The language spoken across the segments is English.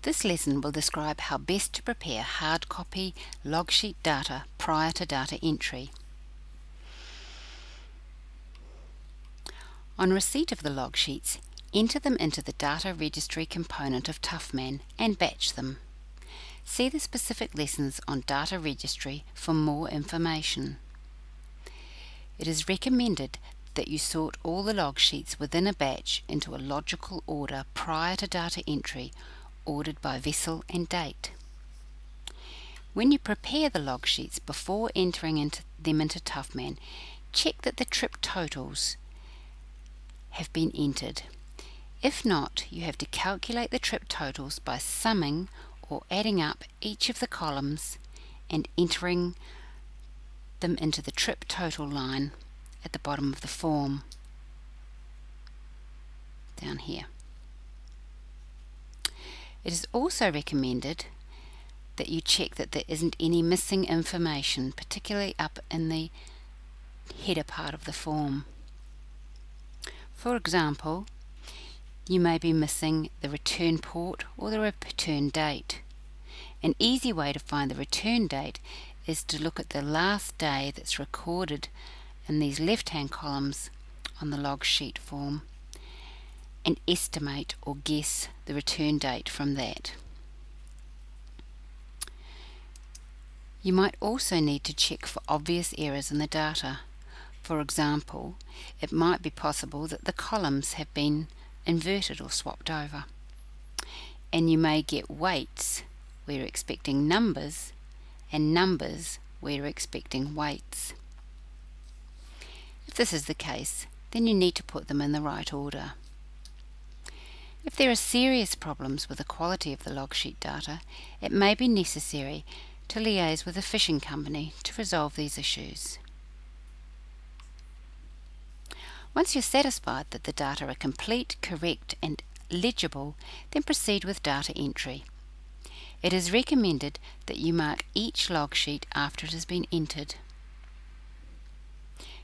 This lesson will describe how best to prepare hard copy log sheet data prior to data entry. On receipt of the log sheets, enter them into the data registry component of Toughman and batch them. See the specific lessons on data registry for more information. It is recommended that you sort all the log sheets within a batch into a logical order prior to data entry, ordered by vessel and date. When you prepare the log sheets before entering them into Toughman, check that the trip totals have been entered. If not, you have to calculate the trip totals by summing or adding up each of the columns and entering them into the trip total line at the bottom of the form, down here. It is also recommended that you check that there isn't any missing information, particularly up in the header part of the form. For example, you may be missing the return port or the return date. An easy way to find the return date is to look at the last day that's recorded in these left-hand columns on the log sheet form and estimate or guess the return date from that. You might also need to check for obvious errors in the data. For example, it might be possible that the columns have been inverted or swapped over, and you may get weights where you're expecting numbers and numbers where you're expecting weights. If this is the case, then you need to put them in the right order. If there are serious problems with the quality of the log sheet data, it may be necessary to liaise with a fishing company to resolve these issues. Once you're satisfied that the data are complete, correct and legible, then proceed with data entry. It is recommended that you mark each log sheet after it has been entered.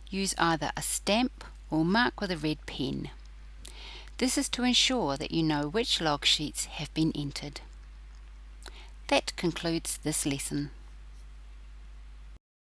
Use either a stamp or mark with a red pen. This is to ensure that you know which log sheets have been entered. That concludes this lesson.